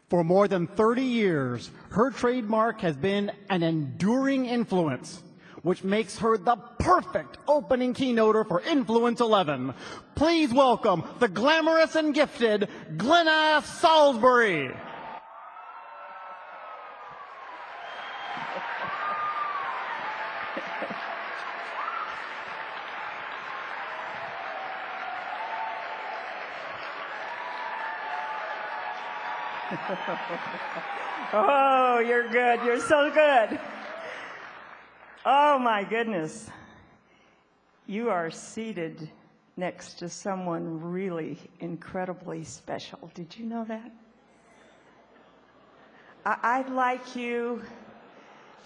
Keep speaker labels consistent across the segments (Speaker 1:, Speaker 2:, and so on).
Speaker 1: For more than 30 years, her trademark has been an enduring influence, which makes her the perfect opening keynoter for Influence 11. Please welcome the glamorous and gifted Glenna Salisbury.
Speaker 2: Oh, you're good. You're so good. Oh, my goodness. You are seated next to someone really incredibly special. Did you know that? I'd like you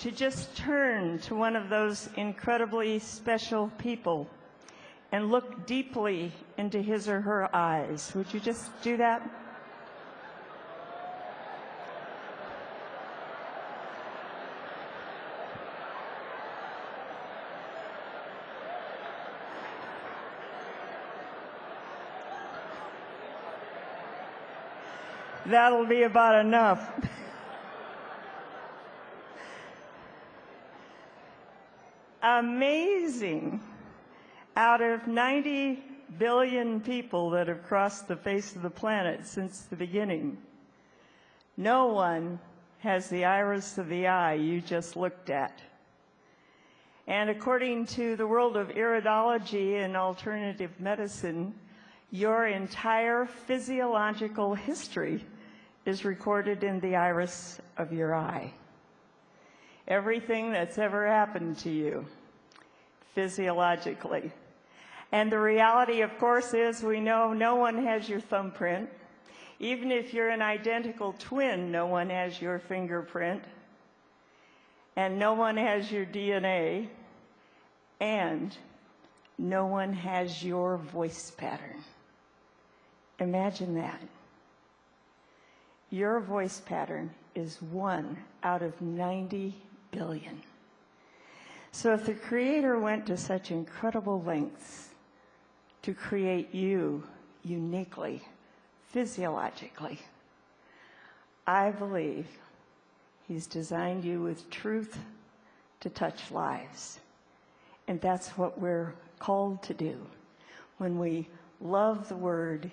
Speaker 2: to just turn to one of those incredibly special people and look deeply into his or her eyes. Would you just do that? That'll be about enough. Amazing. Out of 90 billion people that have crossed the face of the planet since the beginning, no one has the iris of the eye you just looked at. And according to the world of iridology and alternative medicine, your entire physiological history is recorded in the iris of your eye. Everything that's ever happened to you, physiologically. And the reality, of course, is we know no one has your thumbprint. Even if you're an identical twin, no one has your fingerprint. And no one has your DNA. And no one has your voice pattern. Imagine that. Your voice pattern is 1 out of 90 billion. So if the Creator went to such incredible lengths to create you uniquely, physiologically, I believe He's designed you with truth to touch lives. And that's what we're called to do when we love the Word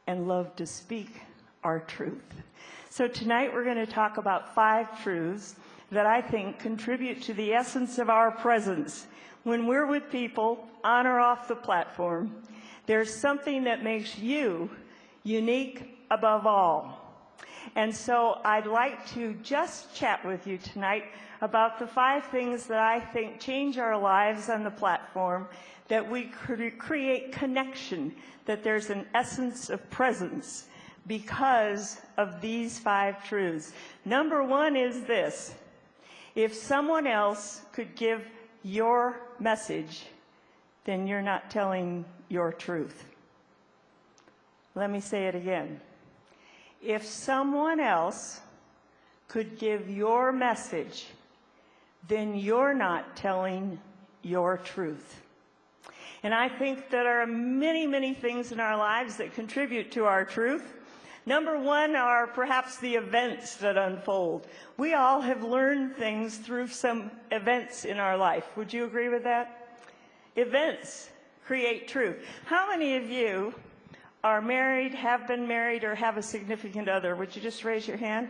Speaker 2: and love to speak our truth. So tonight we're going to talk about 5 truths that I think contribute to the essence of our presence. When we're with people on or off the platform, there's something that makes you unique above all. And so I'd like to just chat with you tonight about the 5 things that I think change our lives on the platform, that we create connection, that there's an essence of presence because of these 5 truths. Number 1 is this: if someone else could give your message, then you're not telling your truth. Let me say it again. If someone else could give your message, then you're not telling your truth. And I think that there are many, many things in our lives that contribute to our truth. Number 1 are perhaps the events that unfold. We all have learned things through some events in our life. Would you agree with that? Events create truth. How many of you are married, have been married, or have a significant other? Would you just raise your hand?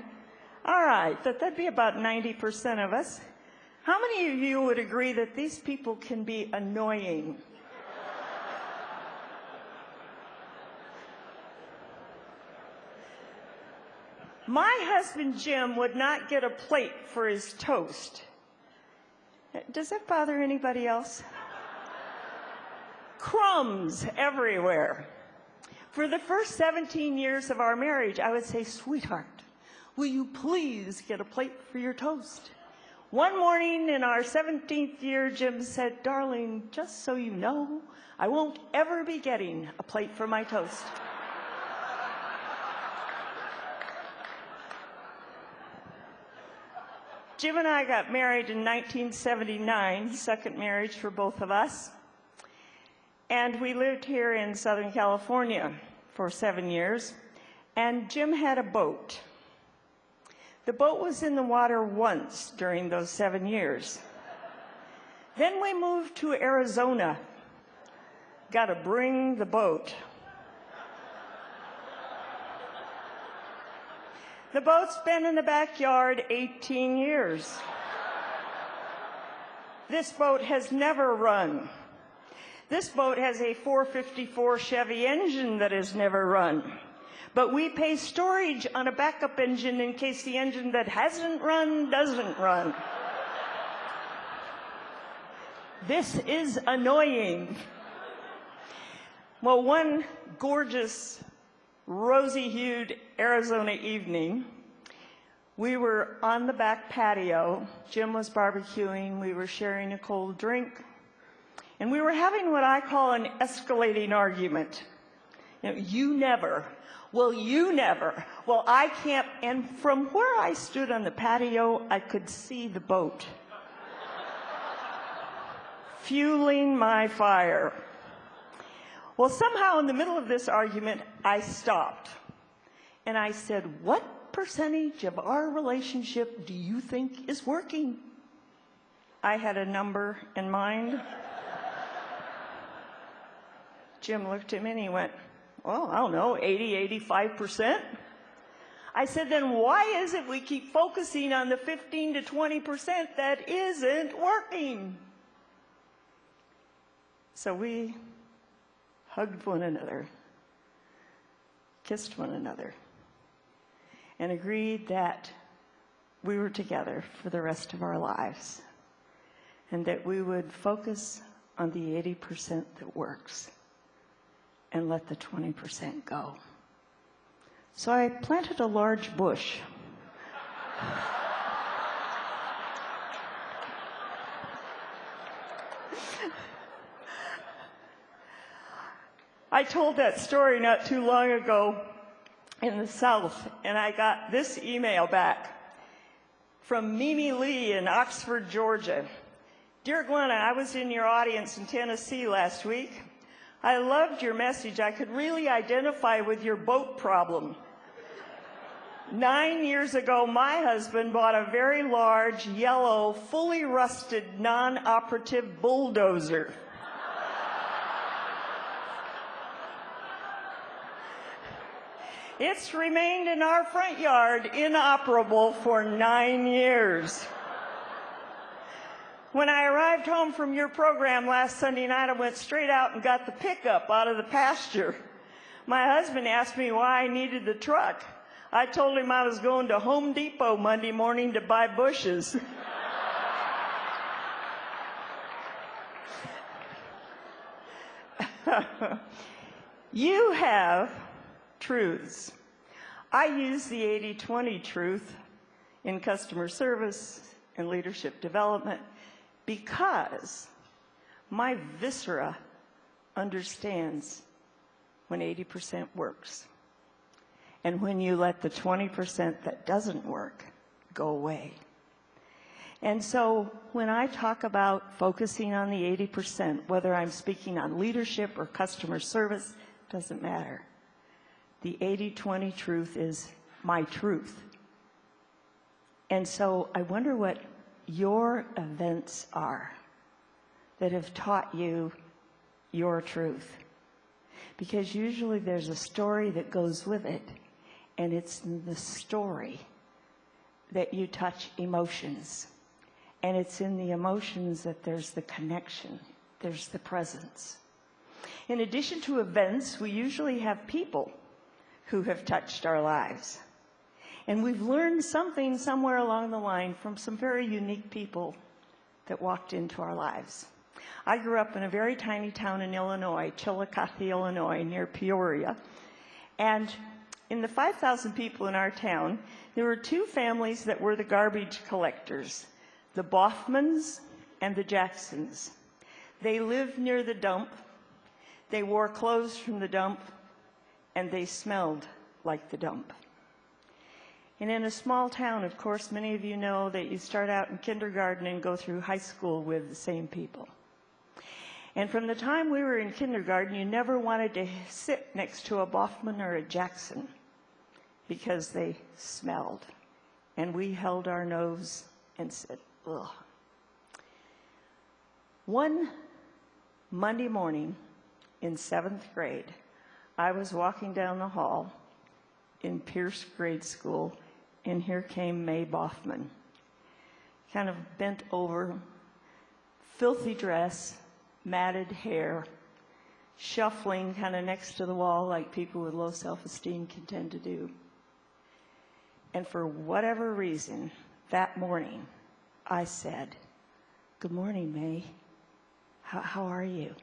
Speaker 2: All right, that'd be about 90% of us. How many of you would agree that these people can be annoying? My husband, Jim, would not get a plate for his toast. Does that bother anybody else? Crumbs everywhere. For the first 17 years of our marriage, I would say, "Sweetheart, will you please get a plate for your toast?" One morning in our 17th year, Jim said, "Darling, just so you know, I won't ever be getting a plate for my toast." Jim and I got married in 1979, second marriage for both of us. And we lived here in Southern California for 7 years. And Jim had a boat. The boat was in the water once during those 7 years. Then we moved to Arizona. Got to bring the boat. The boat's been in the backyard 18 years. This boat has never run. This boat has a 454 Chevy engine that has never run. But we pay storage on a backup engine in case the engine that hasn't run doesn't run. This is annoying. Well, one gorgeous, rosy-hued Arizona evening, we were on the back patio. Jim was barbecuing. We were sharing a cold drink. And we were having what I call an escalating argument. You never. Well, you never. Well, I can't. And from where I stood on the patio, I could see the boat fueling my fire. Well, somehow in the middle of this argument, I stopped. And I said, what percentage of our relationship do you think is working? I had a number in mind. Jim looked at me and he went, well, I don't know, 80, 85%. I said, then why is it we keep focusing on the 15 to 20% that isn't working? So we hugged one another, kissed one another, and agreed that we were together for the rest of our lives and that we would focus on the 80% that works and let the 20% go. So I planted a large bush. I told that story not too long ago in the South, and I got this email back from Mimi Lee in Oxford, Georgia. Dear Glenna, I was in your audience in Tennessee last week. I loved your message. I could really identify with your boat problem. 9 years ago, my husband bought a very large, yellow, fully rusted, non-operative bulldozer. It's remained in our front yard inoperable for 9 years. When I arrived home from your program last Sunday night, I went straight out and got the pickup out of the pasture. My husband asked me why I needed the truck. I told him I was going to Home Depot Monday morning to buy bushes. You have truths. I use the 80-20 truth in customer service and leadership development because my viscera understands when 80% works and when you let the 20% that doesn't work go away. And so when I talk about focusing on the 80%, whether I'm speaking on leadership or customer service, doesn't matter. The 80-20 truth is my truth. And so I wonder what your events are that have taught you your truth. Because usually there's a story that goes with it, and it's in the story that you touch emotions. And it's in the emotions that there's the connection, there's the presence. In addition to events, we usually have people who have touched our lives. And we've learned something somewhere along the line from some very unique people that walked into our lives. I grew up in a very tiny town in Illinois, Chillicothe, Illinois, near Peoria. And in the 5,000 people in our town, there were two families that were the garbage collectors, the Boffmans and the Jacksons. They lived near the dump. They wore clothes from the dump, and they smelled like the dump. And in a small town, of course, many of you know that you start out in kindergarten and go through high school with the same people. And from the time we were in kindergarten, you never wanted to sit next to a Boffman or a Jackson because they smelled. And we held our nose and said, ugh. One Monday morning in 7th grade, I was walking down the hall in Pierce Grade School, and here came May Boffman, kind of bent over, filthy dress, matted hair, shuffling kind of next to the wall like people with low self-esteem can tend to do. And for whatever reason, that morning, I said, "Good morning, May. How are you?"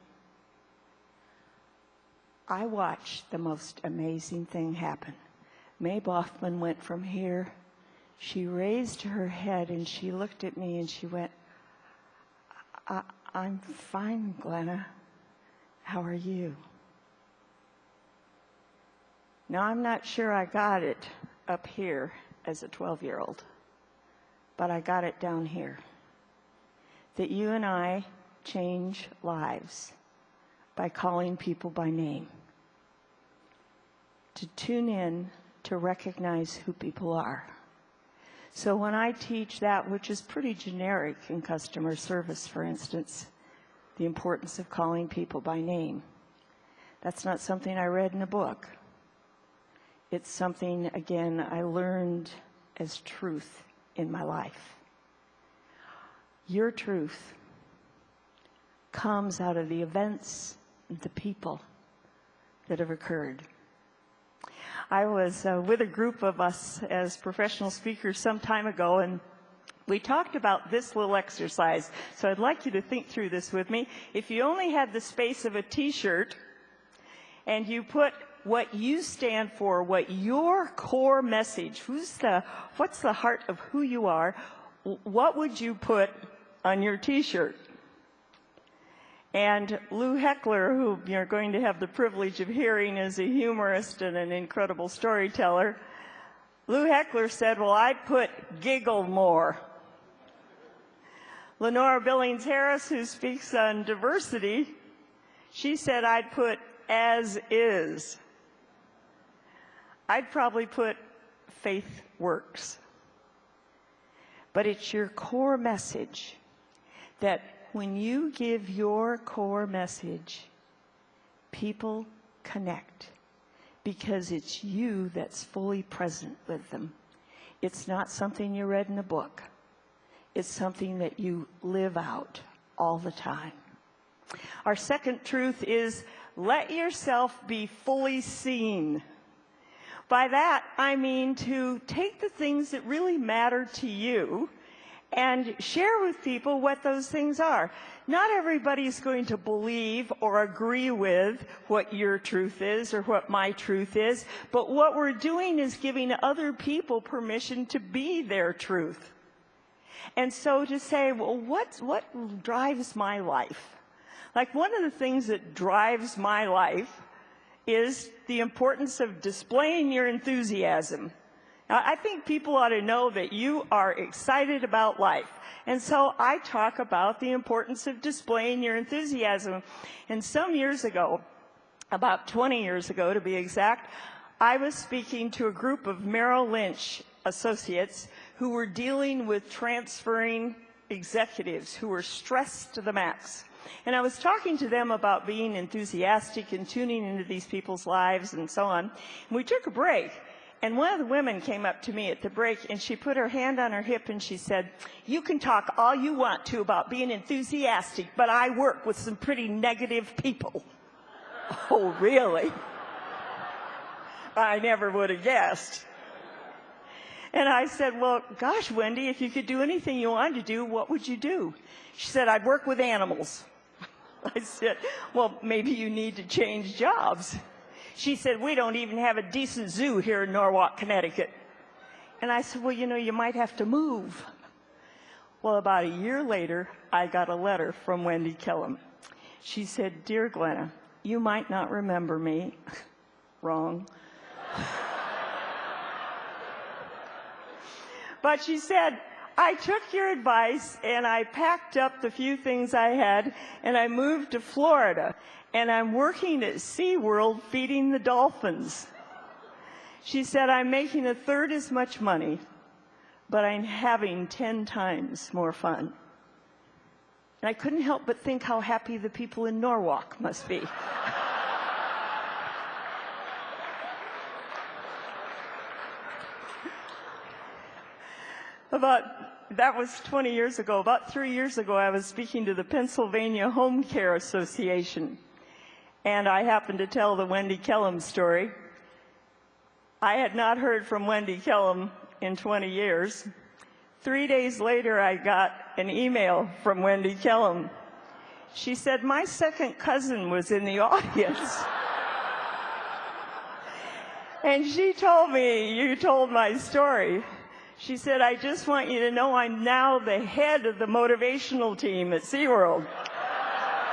Speaker 2: I watched the most amazing thing happen. May Boffman went from here. She raised her head and she looked at me and she went, I'm fine, Glenna. How are you?" Now, I'm not sure I got it up here as a 12-year-old, but I got it down here. That you and I change lives by calling people by name. To tune in, to recognize who people are. So when I teach that, which is pretty generic in customer service, for instance, the importance of calling people by name, that's not something I read in a book. It's something, again, I learned as truth in my life. Your truth comes out of the events and the people that have occurred. I was with a group of us as professional speakers some time ago, and we talked about this little exercise. So I'd like you to think through this with me. If you only had the space of a T-shirt, and you put what you stand for, what your core message, what's the heart of who you are, what would you put on your T-shirt? And Lou Heckler, who you're going to have the privilege of hearing, is a humorist and an incredible storyteller. Lou Heckler said, "Well, I'd put giggle more." Lenora Billings Harris, who speaks on diversity, she said, "I'd put as is." I'd probably put faith works. But it's your core message that when you give your core message, people connect because it's you that's fully present with them. It's not something you read in a book. It's something that you live out all the time. Our second truth is let yourself be fully seen. By that, I mean to take the things that really matter to you and share with people what those things are. Not everybody's going to believe or agree with what your truth is or what my truth is, but what we're doing is giving other people permission to be their truth. And so to say, well, what drives my life? Like, one of the things that drives my life is the importance of displaying your enthusiasm. Now, I think people ought to know that you are excited about life. And so I talk about the importance of displaying your enthusiasm. And some years ago, about 20 years ago to be exact, I was speaking to a group of Merrill Lynch associates who were dealing with transferring executives who were stressed to the max. And I was talking to them about being enthusiastic and tuning into these people's lives and so on. And we took a break. And one of the women came up to me at the break, and she put her hand on her hip and she said, "You can talk all you want to about being enthusiastic, but I work with some pretty negative people." Oh, really? I never would have guessed. And I said, "Well, gosh, Wendy, if you could do anything you wanted to do, what would you do?" She said, "I'd work with animals." I said, "Well, maybe you need to change jobs." She said, "We don't even have a decent zoo here in Norwalk, Connecticut." And I said, "Well, you know, you might have to move." Well, about a year later, I got a letter from Wendy Killam. She said, "Dear Glenna, you might not remember me." Wrong. But she said, "I took your advice and I packed up the few things I had and I moved to Florida and I'm working at SeaWorld feeding the dolphins." She said, "I'm making a third as much money, but I'm having 10 times more fun. And I couldn't help but think how happy the people in Norwalk must be. That was 20 years ago. About 3 years ago, I was speaking to the Pennsylvania Home Care Association, and I happened to tell the Wendy Kellum story. I had not heard from Wendy Kellum in 20 years. 3 days later, I got an email from Wendy Kellum. She said, "My second cousin was in the audience." And she told me, "You told my story." She said, "I just want you to know I'm now the head of the motivational team at SeaWorld."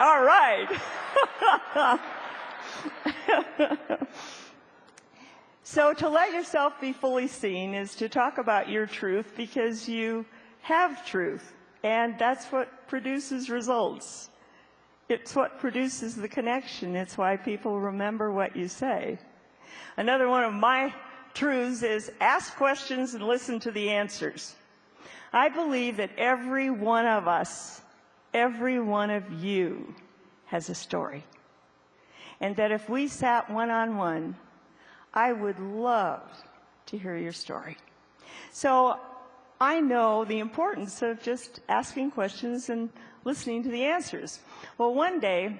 Speaker 2: All right. So to let yourself be fully seen is to talk about your truth, because you have truth, and that's what produces results. It's what produces the connection. It's why people remember what you say. Another one of my truths is ask questions and listen to the answers. I believe that every one of us, every one of you has a story. And that if we sat one-on-one, I would love to hear your story. So I know the importance of just asking questions and listening to the answers. Well, one day,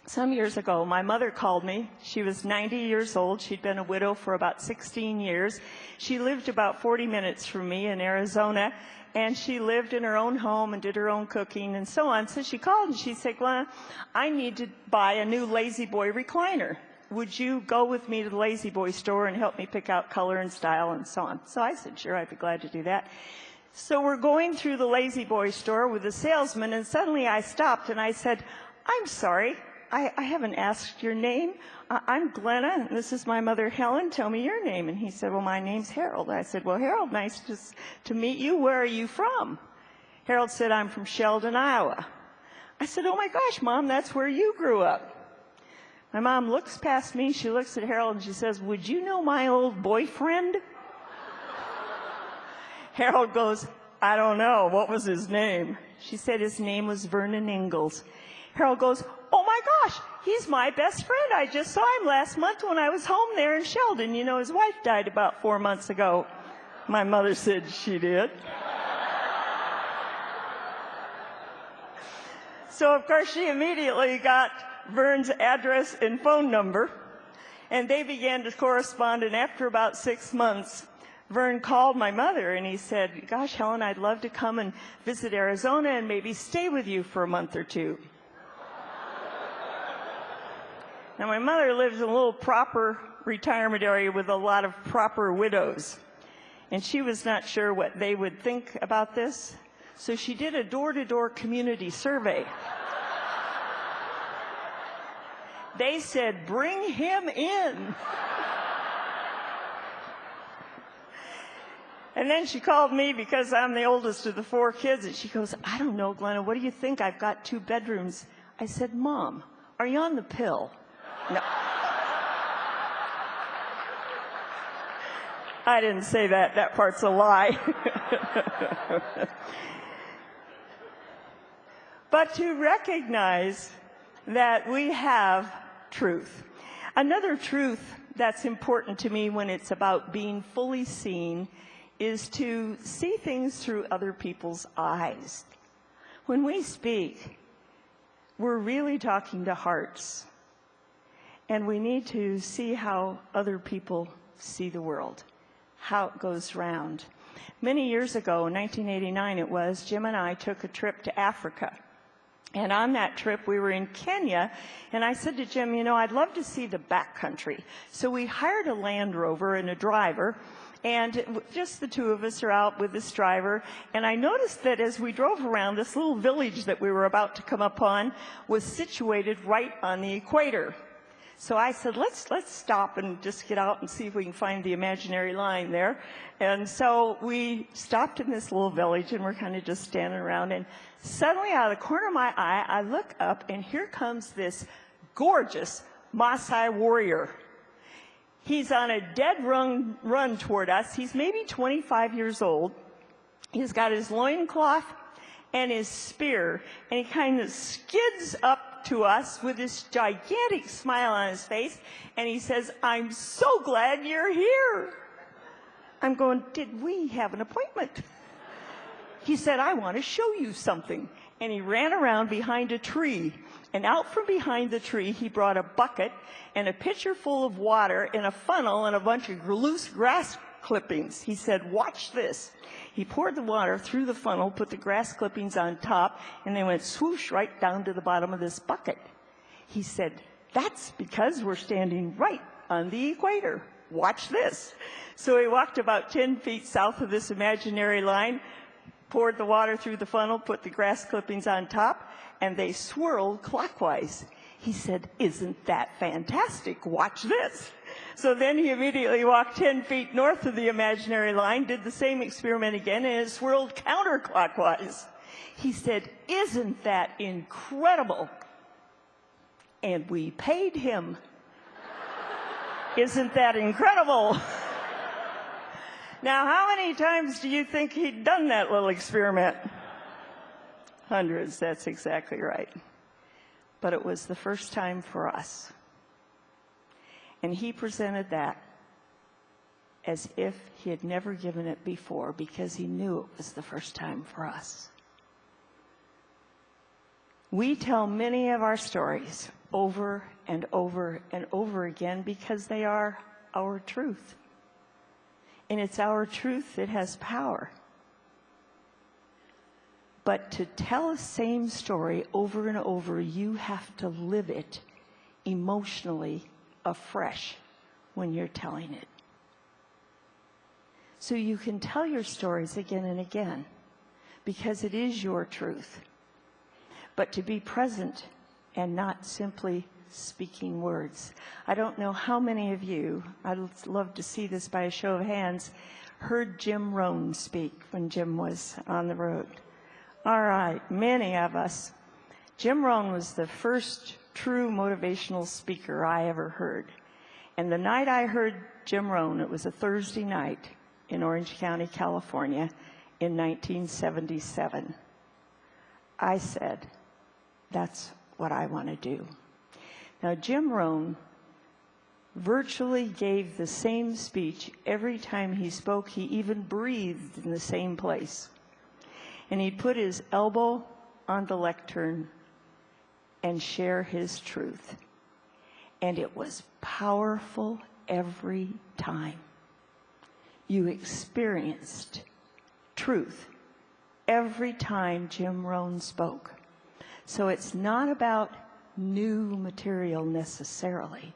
Speaker 2: some years ago, my mother called me. She was 90 years old. She'd been a widow for about 16 years. She lived about 40 minutes from me in Arizona, and she lived in her own home and did her own cooking and so on. So she called and she said, "Glenna, I need to buy a new Lazy Boy recliner. Would you go with me to the Lazy Boy store and help me pick out color and style and so on?" So I said, "Sure, I'd be glad to do that." So we're going through the Lazy Boy store with the salesman, and suddenly I stopped and I said, "I'm sorry. I haven't asked your name. I'm Glenna, and this is my mother, Helen. Tell me your name." And he said, "Well, my name's Harold." I said, "Well, Harold, nice to meet you. Where are you from?" Harold said, "I'm from Sheldon, Iowa." I said, "Oh, my gosh, Mom, that's where you grew up." My mom looks past me. She looks at Harold, and she says, "Would you know my old boyfriend?" Harold goes, "I don't know. What was his name?" She said his name was Vernon Ingalls. Harold goes, "Oh my gosh, he's my best friend. I just saw him last month when I was home there in Sheldon. You know, his wife died about 4 months ago." My mother said she did. So, of course, she immediately got Vern's address and phone number, and they began to correspond, and after about 6 months, Vern called my mother, and he said, "Gosh, Helen, I'd love to come and visit Arizona and maybe stay with you for a month or two." Now, my mother lives in a little proper retirement area with a lot of proper widows, and she was not sure what they would think about this, so she did a door-to-door community survey. They said, "Bring him in." And then she called me because I'm the oldest of the 4 kids, and she goes, "I don't know, Glenna, what do you think? I've got 2 bedrooms. I said, "Mom, are you on the pill?" No. I didn't say that. That part's a lie. But to recognize that we have truth. Another truth that's important to me when it's about being fully seen is to see things through other people's eyes. When we speak, we're really talking to hearts. And we need to see how other people see the world, how it goes round. Many years ago, in 1989 it was, Jim and I took a trip to Africa. And on that trip, we were in Kenya, and I said to Jim, "You know, I'd love to see the backcountry." So we hired a Land Rover and a driver, and just the 2 of us are out with this driver. And I noticed that as we drove around, this little village that we were about to come upon was situated right on the equator. So I said, let's stop and just get out and see if we can find the imaginary line there. And so we stopped in this little village, and we're kind of just standing around. And suddenly, out of the corner of my eye, I look up, and here comes this gorgeous Maasai warrior. He's on a dead run toward us. He's maybe 25 years old. He's got his loincloth and his spear, and he kind of skids up to us with this gigantic smile on his face, and he says, "I'm so glad you're here." I'm going, "Did we have an appointment?" He said, "I want to show you something." And he ran around behind a tree, and out from behind the tree, he brought a bucket and a pitcher full of water and a funnel and a bunch of loose grass clippings. He said, "Watch this." He poured the water through the funnel, put the grass clippings on top, and they went swoosh right down to the bottom of this bucket. He said, "That's because we're standing right on the equator. Watch this." So he walked about 10 feet south of this imaginary line, poured the water through the funnel, put the grass clippings on top, and they swirled clockwise. He said, "Isn't that fantastic? Watch this." So then he immediately walked 10 feet north of the imaginary line, did the same experiment again, and it swirled counterclockwise. He said, "Isn't that incredible?" And we paid him. Isn't that incredible? Now, how many times do you think he'd done that little experiment? Hundreds, that's exactly right. But it was the first time for us. And he presented that as if he had never given it before, because he knew it was the first time for us. We tell many of our stories over and over and over again because they are our truth. And it's our truth that has power. But to tell the same story over and over, you have to live it emotionally afresh when you're telling it. So you can tell your stories again and again because it is your truth. But to be present and not simply speaking words. I don't know how many of you, I'd love to see this by a show of hands, heard Jim Rohn speak when Jim was on the road. All right, many of us. Jim Rohn was the first true motivational speaker I ever heard. And the night I heard Jim Rohn, it was a Thursday night in Orange County, California, in 1977. I said, "That's what I want to do." Now, Jim Rohn virtually gave the same speech every time he spoke. He even breathed in the same place. And he'd put his elbow on the lectern and share his truth. And it was powerful every time. You experienced truth every time Jim Rohn spoke. So it's not about new material necessarily.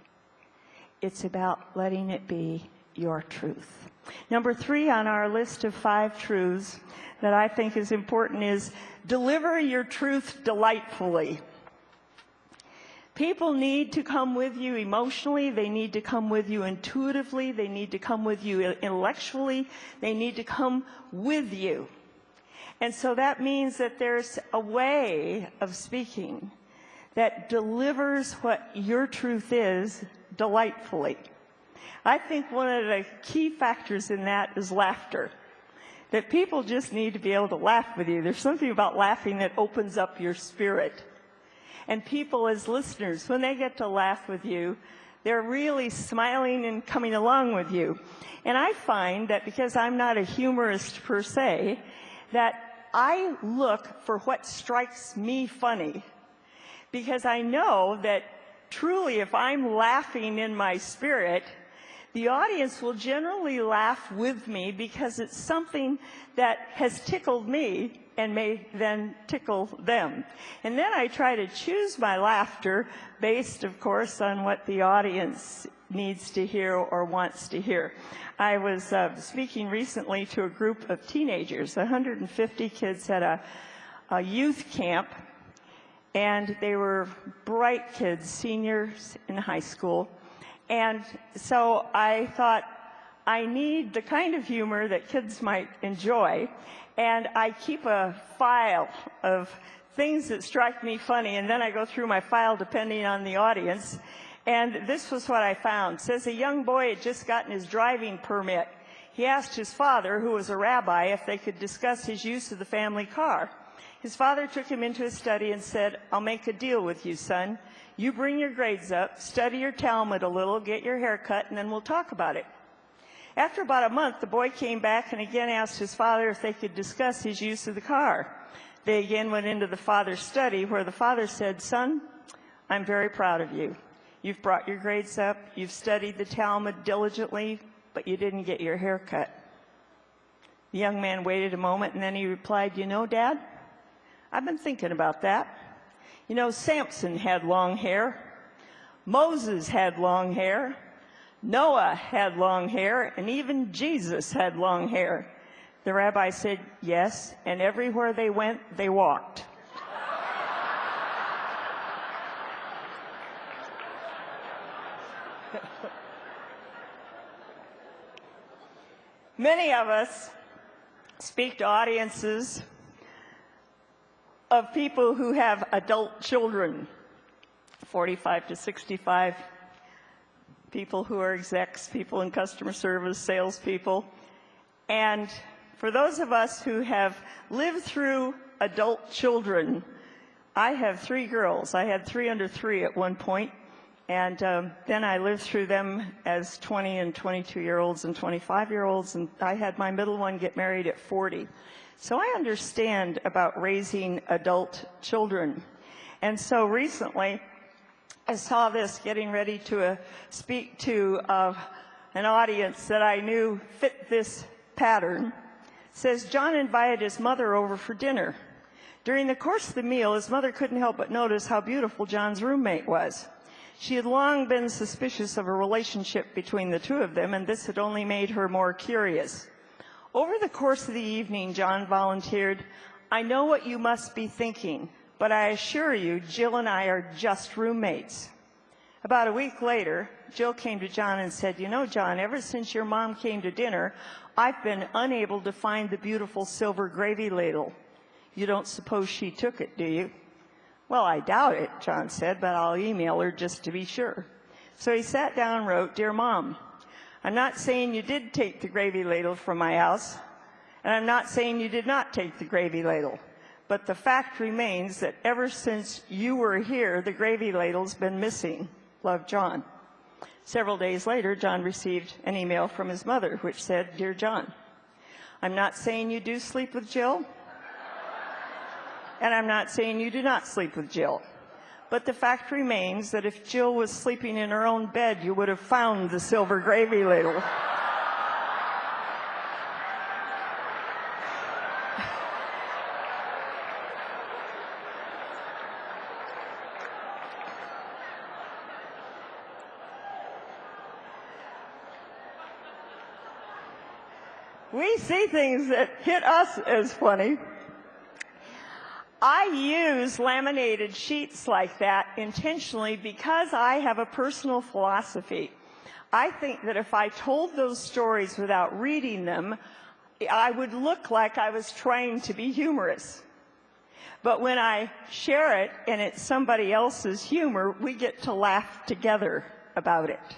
Speaker 2: It's about letting it be your truth. Number 3 on our list of 5 truths that I think is important is deliver your truth delightfully. People need to come with you emotionally. They need to come with you intuitively. They need to come with you intellectually. They need to come with you. And so that means that there's a way of speaking that delivers what your truth is delightfully. I think one of the key factors in that is laughter. That people just need to be able to laugh with you. There's something about laughing that opens up your spirit. And people as listeners, when they get to laugh with you, they're really smiling and coming along with you. And I find that because I'm not a humorist per se, that I look for what strikes me funny. Because I know that truly if I'm laughing in my spirit, the audience will generally laugh with me because it's something that has tickled me and may then tickle them. And then I try to choose my laughter based, of course, on what the audience needs to hear or wants to hear. I was speaking recently to a group of teenagers, 150 kids at a youth camp, and they were bright kids, seniors in high school. And so I thought, I need the kind of humor that kids might enjoy, and I keep a file of things that strike me funny, and then I go through my file depending on the audience. And this was what I found. It says a young boy had just gotten his driving permit. he asked his father, who was a rabbi, if they could discuss his use of the family car. His father took him into his study and said, "I'll make a deal with you, son. You bring your grades up, study your Talmud a little, get your hair cut, and then we'll talk about it." After about a month, the boy came back and again asked his father if they could discuss his use of the car. They again went into the father's study, where the father said, "Son, I'm very proud of you. You've brought your grades up, you've studied the Talmud diligently, but you didn't get your hair cut." The young man waited a moment, and then he replied, "You know, Dad, I've been thinking about that. You know, Samson had long hair, Moses had long hair, Noah had long hair, and even Jesus had long hair." The rabbi said, "Yes, and everywhere they went, they walked." Many of us speak to audiences of people who have adult children, 45 to 65, people who are execs, people in customer service, salespeople. And for those of us who have lived through adult children, I have 3 girls. I had 3 under 3 at one point, and then I lived through them as 20 and 22-year-olds and 25-year-olds, and I had my middle one get married at 40. So I understand about raising adult children. And so recently, I saw this getting ready to speak to an audience that I knew fit this pattern. It says, John invited his mother over for dinner. During the course of the meal, his mother couldn't help but notice how beautiful John's roommate was. She had long been suspicious of a relationship between the two of them, and this had only made her more curious. Over the course of the evening, John volunteered, "I know what you must be thinking, but I assure you, Jill and I are just roommates." About a week later, Jill came to John and said, "You know, John, ever since your mom came to dinner, I've been unable to find the beautiful silver gravy ladle. You don't suppose she took it, do you?" "Well, I doubt it," John said, "but I'll email her just to be sure." So he sat down and wrote, "Dear Mom, I'm not saying you did take the gravy ladle from my house, and I'm not saying you did not take the gravy ladle. But the fact remains that ever since you were here, the gravy ladle's been missing. Love, John." Several days later, John received an email from his mother, which said, "Dear John, I'm not saying you do sleep with Jill, and I'm not saying you do not sleep with Jill. But the fact remains that if Jill was sleeping in her own bed, you would have found the silver gravy ladle." We see things that hit us as funny. I use laminated sheets like that intentionally because I have a personal philosophy. I think that if I told those stories without reading them, I would look like I was trying to be humorous. But when I share it and it's somebody else's humor, we get to laugh together about it.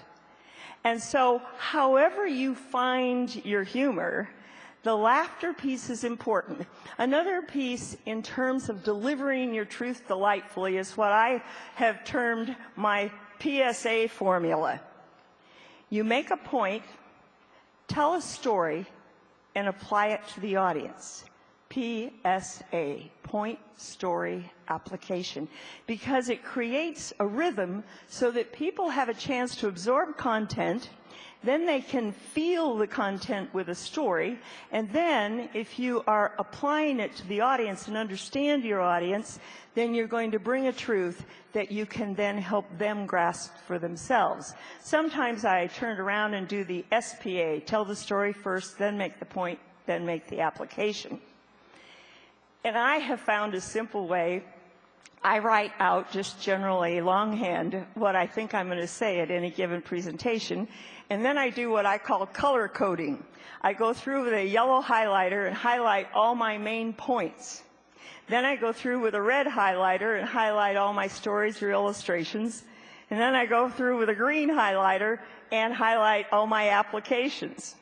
Speaker 2: And so, however you find your humor, the laughter piece is important. Another piece in terms of delivering your truth delightfully is what I have termed my PSA formula. You make a point, tell a story, and apply it to the audience. PSA, point, story, application, because it creates a rhythm so that people have a chance to absorb content, then they can feel the content with a story, and then if you are applying it to the audience and understand your audience, then you're going to bring a truth that you can then help them grasp for themselves. Sometimes I turn around and do the SPA, tell the story first, then make the point, then make the application. And I have found a simple way. I write out just generally longhand what I think I'm going to say at any given presentation, and then I do what I call color coding. I go through with a yellow highlighter and highlight all my main points. Then I go through with a red highlighter and highlight all my stories or illustrations. And then I go through with a green highlighter and highlight all my applications.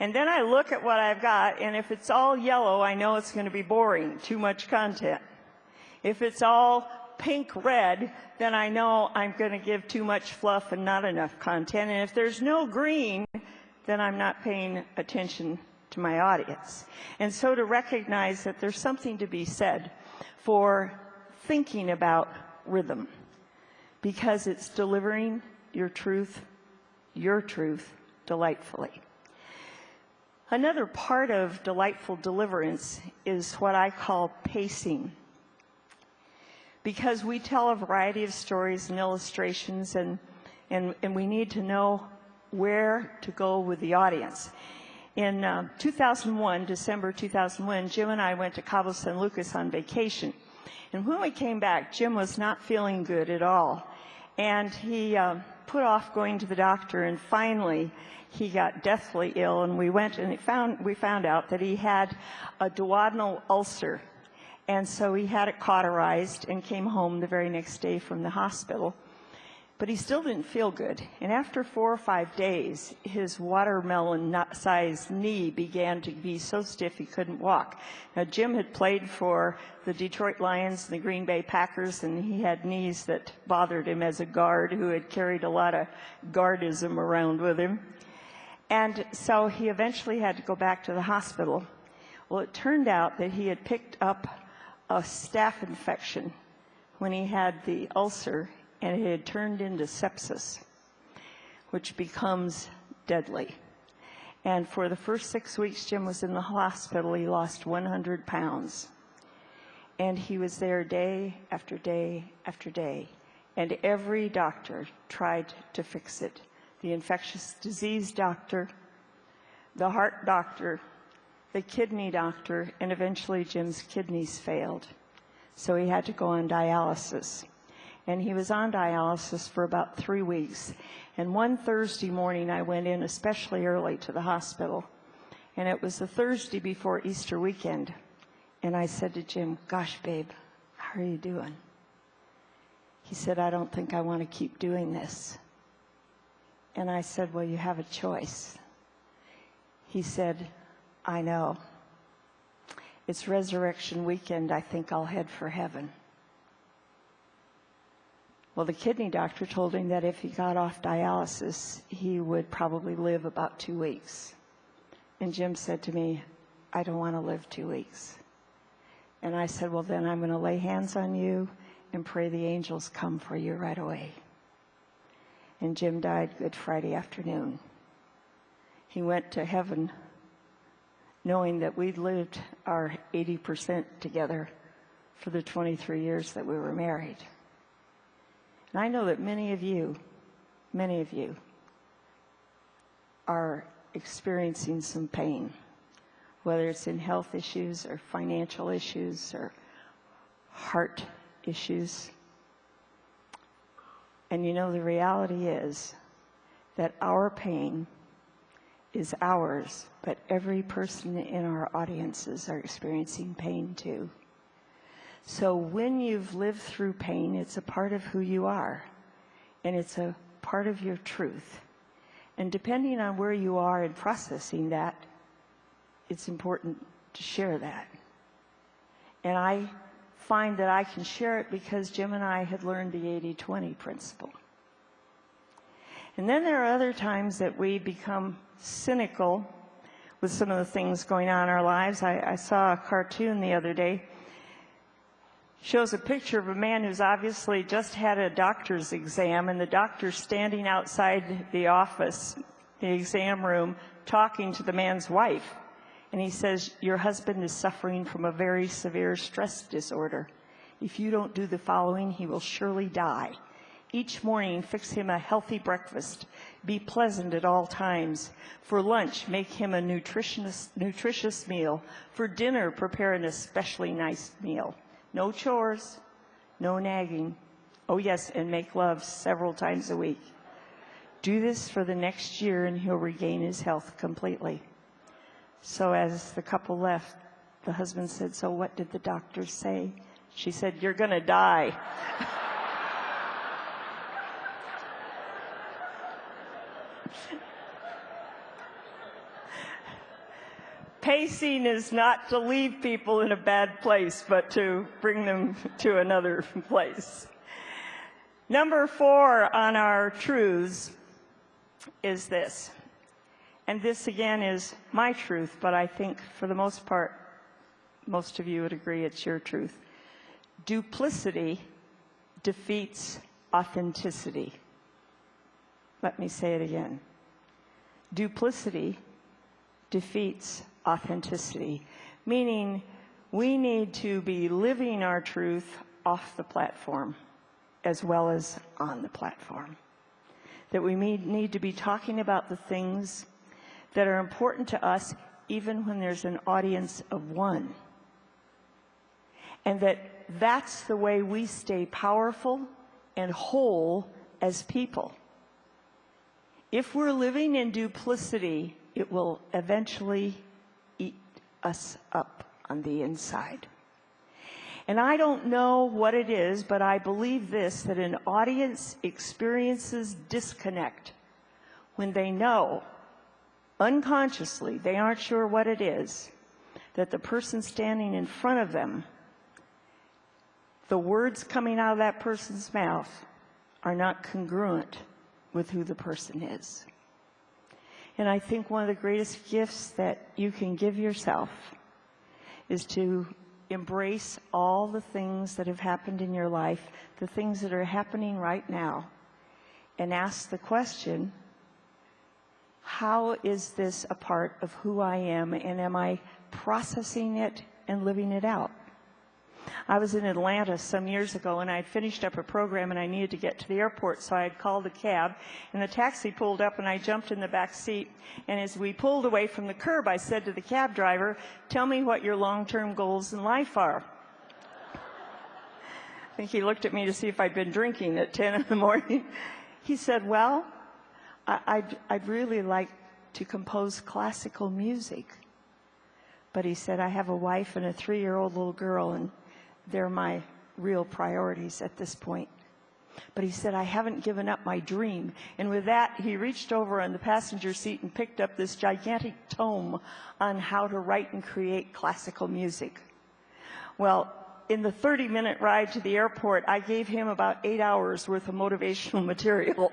Speaker 2: And then I look at what I've got, and if it's all yellow, I know it's going to be boring, too much content. If it's all pink-red, then I know I'm going to give too much fluff and not enough content. And if there's no green, then I'm not paying attention to my audience. And so to recognize that there's something to be said for thinking about rhythm, because it's delivering your truth delightfully. Another part of delightful deliverance is what I call pacing, because we tell a variety of stories and illustrations, and we need to know where to go with the audience. In 2001, December 2001, Jim and I went to Cabo San Lucas on vacation. And when we came back, Jim was not feeling good at all. And he put off going to the doctor, and finally he got deathly ill, and we went and we found out that he had a duodenal ulcer. And so he had it cauterized and came home the very next day from the hospital. But he still didn't feel good. And after 4 or 5 days, his watermelon-sized knee began to be so stiff he couldn't walk. Now, Jim had played for the Detroit Lions and the Green Bay Packers, and he had knees that bothered him as a guard who had carried a lot of guardism around with him. And so he eventually had to go back to the hospital. Well, it turned out that he had picked up a staph infection when he had the ulcer, and it had turned into sepsis, which becomes deadly. And for the first 6 weeks Jim was in the hospital, he lost 100 pounds. And he was there day after day after day. And every doctor tried to fix it. The infectious disease doctor, the heart doctor, the kidney doctor, and eventually Jim's kidneys failed. So he had to go on dialysis. And he was on dialysis for about 3 weeks. And one Thursday morning, I went in especially early to the hospital. And it was the Thursday before Easter weekend. And I said to Jim, "Gosh, babe, how are you doing?" He said, "I don't think I want to keep doing this." And I said, "Well, you have a choice." He said, "I know. It's resurrection weekend. I think I'll head for heaven." Well, the kidney doctor told him that if he got off dialysis, he would probably live about 2 weeks. And Jim said to me, "I don't want to live 2 weeks." And I said, "Well, then I'm going to lay hands on you and pray the angels come for you right away." And Jim died Good Friday afternoon. He went to heaven knowing that we'd lived our 80% together for the 23 years that we were married. And I know that many of you are experiencing some pain, whether it's in health issues or financial issues or heart issues. And you know, the reality is that our pain is ours, but every person in our audiences are experiencing pain too. So when you've lived through pain, it's a part of who you are, and it's a part of your truth. And depending on where you are in processing that, it's important to share that. And I find that I can share it because Jim and I had learned the 80-20 principle. And then there are other times that we become cynical with some of the things going on in our lives. I saw a cartoon the other day. Shows a picture of a man who's obviously just had a doctor's exam, and the doctor's standing outside the office, the exam room, talking to the man's wife. And he says, "Your husband is suffering from a very severe stress disorder. If you don't do the following, he will surely die. Each morning, fix him a healthy breakfast. Be pleasant at all times. For lunch, make him a nutritious meal. For dinner, prepare an especially nice meal. No chores, no nagging. Oh, yes, and make love several times a week. Do this for the next year, and he'll regain his health completely." So as the couple left, the husband said, "So what did the doctor say?" She said, "You're going to die." Pacing is not to leave people in a bad place, but to bring them to another place. Number 4 on our truths is this. And this, again, is my truth, but I think for the most part, most of you would agree it's your truth. Duplicity defeats authenticity. Let me say it again. Duplicity defeats authenticity, meaning we need to be living our truth off the platform as well as on the platform. That we need to be talking about the things that are important to us even when there's an audience of one. And that's the way we stay powerful and whole as people. If we're living in duplicity, it will eventually eat us up on the inside. And I don't know what it is, but I believe this, that an audience experiences disconnect when they know, unconsciously, they aren't sure what it is, that the person standing in front of them, the words coming out of that person's mouth are not congruent with who the person is. And I think one of the greatest gifts that you can give yourself is to embrace all the things that have happened in your life, the things that are happening right now, and ask the question, how is this a part of who I am, and am I processing it and living it out? I was in Atlanta some years ago, and I had finished up a program, and I needed to get to the airport, so I had called a cab, and the taxi pulled up, and I jumped in the back seat, and as we pulled away from the curb, I said to the cab driver, "Tell me what your long-term goals in life are." I think he looked at me to see if I'd been drinking at 10 in the morning. He said, "Well, I'd really like to compose classical music." But he said, "I have a wife and a 3-year-old little girl, and they're my real priorities at this point." But he said, "I haven't given up my dream." And with that, he reached over on the passenger seat and picked up this gigantic tome on how to write and create classical music. Well, in the 30-minute ride to the airport, I gave him about 8 hours worth of motivational material.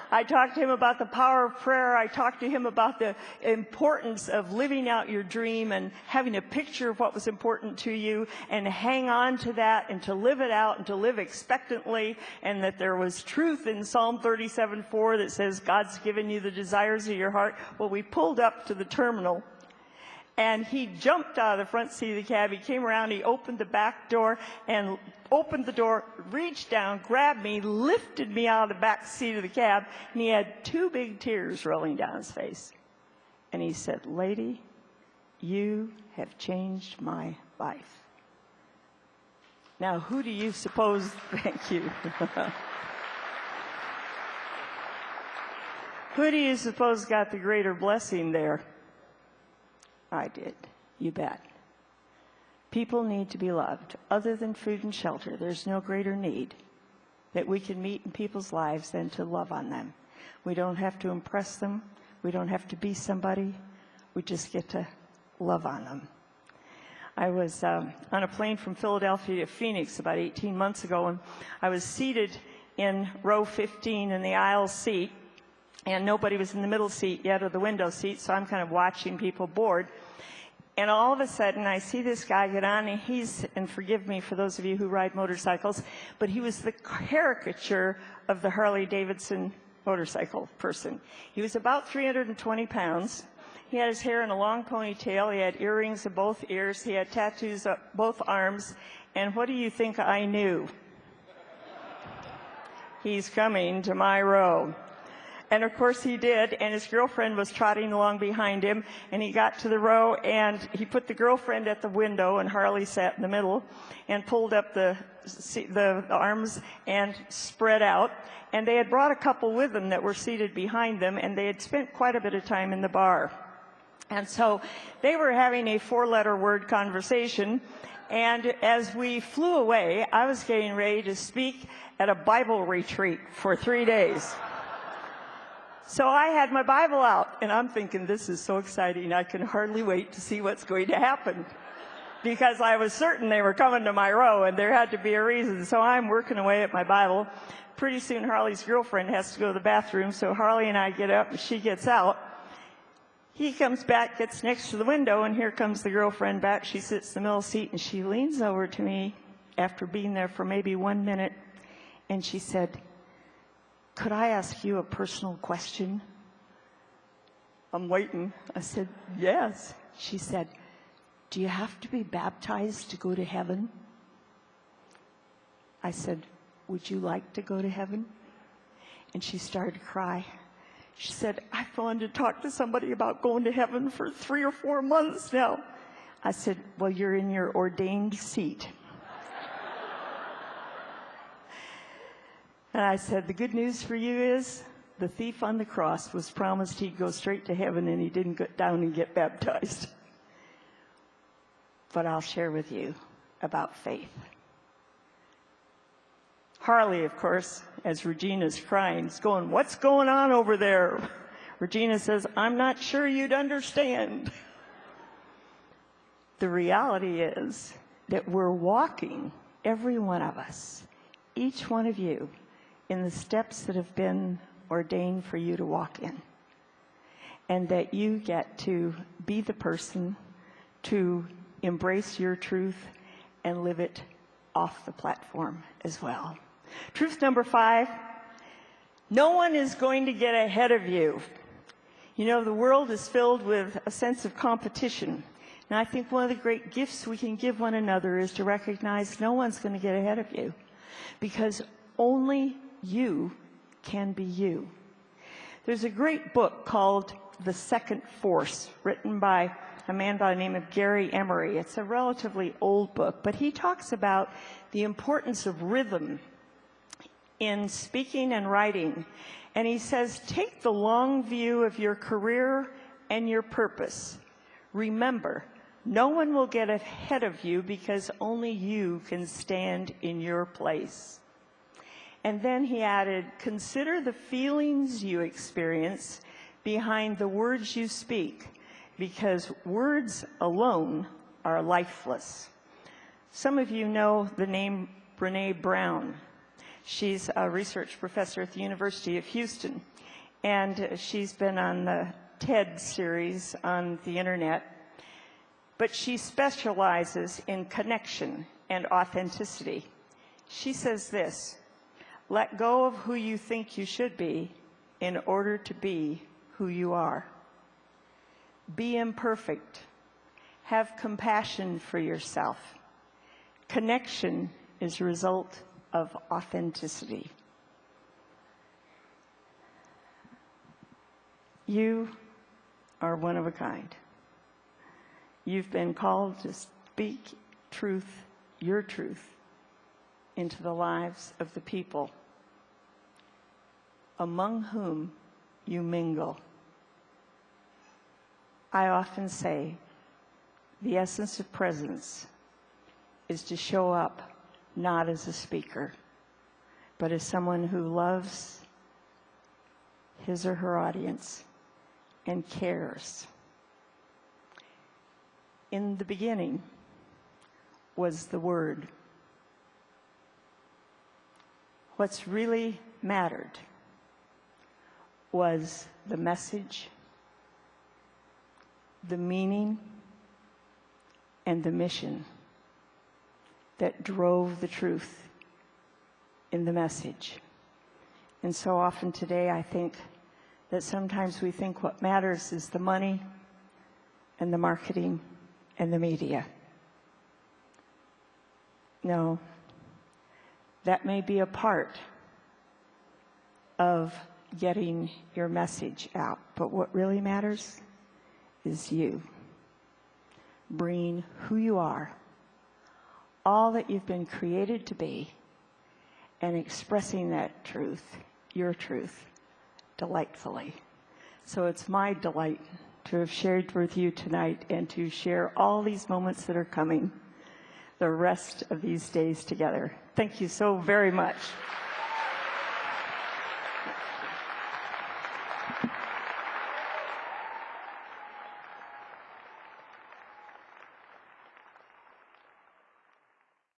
Speaker 2: I talked to him about the power of prayer. I talked to him about the importance of living out your dream and having a picture of what was important to you and hang on to that and to live it out and to live expectantly, and that there was truth in Psalm 37:4 that says God's given you the desires of your heart. Well, we pulled up to the terminal, and he jumped out of the front seat of the cab. He came around, he opened the back door, and opened the door, reached down, grabbed me, lifted me out of the back seat of the cab, and he had 2 big tears rolling down his face. And he said, "Lady, you have changed my life." Now, who do you suppose, thank you. Who do you suppose got the greater blessing there? I did, you bet. People need to be loved. Other than food and shelter, there's no greater need that we can meet in people's lives than to love on them. We don't have to impress them. We don't have to be somebody. We just get to love on them. I was on a plane from Philadelphia to Phoenix about 18 months ago, and I was seated in row 15 in the aisle seat, and nobody was in the middle seat yet, or the window seat, so I'm kind of watching people board. And all of a sudden, I see this guy get on, and and forgive me for those of you who ride motorcycles, but he was the caricature of the Harley-Davidson motorcycle person. He was about 320 pounds. He had his hair in a long ponytail. He had earrings in both ears. He had tattoos up both arms. And what do you think I knew? He's coming to my row. And of course he did, and his girlfriend was trotting along behind him, and he got to the row, and he put the girlfriend at the window, and Harley sat in the middle, and pulled up the arms and spread out. And they had brought a couple with them that were seated behind them, and they had spent quite a bit of time in the bar. And so they were having a 4-letter word conversation, and as we flew away, I was getting ready to speak at a Bible retreat for 3 days. So I had my Bible out, and I'm thinking, this is so exciting. I can hardly wait to see what's going to happen. Because I was certain they were coming to my row, and there had to be a reason. So I'm working away at my Bible. Pretty soon, Harley's girlfriend has to go to the bathroom, so Harley and I get up, and she gets out. He comes back, gets next to the window, and here comes the girlfriend back. She sits in the middle seat, and she leans over to me after being there for maybe 1 minute, and she said, "Could I ask you a personal question?" I'm waiting. I said, "Yes." She said, "Do you have to be baptized to go to heaven?" I said, "Would you like to go to heaven?" And she started to cry. She said, "I've wanted to talk to somebody about going to heaven for 3 or 4 months now." I said, "Well, you're in your ordained seat." And I said, "The good news for you is the thief on the cross was promised he'd go straight to heaven, and he didn't get down and get baptized." But I'll share with you about faith. Harley, of course, as Regina's crying, is going, "What's going on over there?" Regina says, "I'm not sure you'd understand." The reality is that we're walking, every one of us, each one of you, in the steps that have been ordained for you to walk in. And that you get to be the person to embrace your truth and live it off the platform as well. Truth number 5, no one is going to get ahead of you. You know, the world is filled with a sense of competition. And I think one of the great gifts we can give one another is to recognize no one's going to get ahead of you. Because only you can be you. There's a great book called The Second Force, written by a man by the name of Gary Emery. It's a relatively old book, but he talks about the importance of rhythm in speaking and writing. And he says, take the long view of your career and your purpose. Remember, no one will get ahead of you because only you can stand in your place. And then he added, consider the feelings you experience behind the words you speak, because words alone are lifeless. Some of you know the name Brené Brown. She's a research professor at the University of Houston, and she's been on the TED series on the internet. But she specializes in connection and authenticity. She says this: let go of who you think you should be in order to be who you are. Be imperfect. Have compassion for yourself. Connection is a result of authenticity. You are one of a kind. You've been called to speak truth, your truth, into the lives of the people among whom you mingle. I often say the essence of presence is to show up not as a speaker, but as someone who loves his or her audience and cares. In the beginning was the Word. What's really mattered was the message, the meaning, and the mission that drove the truth in the message. And so often today I think that sometimes we think what matters is the money and the marketing and the media. No, that may be a part of getting your message out, but what really matters is you bringing who you are, all that you've been created to be, and expressing that truth, your truth, delightfully. So it's my delight to have shared with you tonight and to share all these moments that are coming the rest of these days together. Thank you so very much.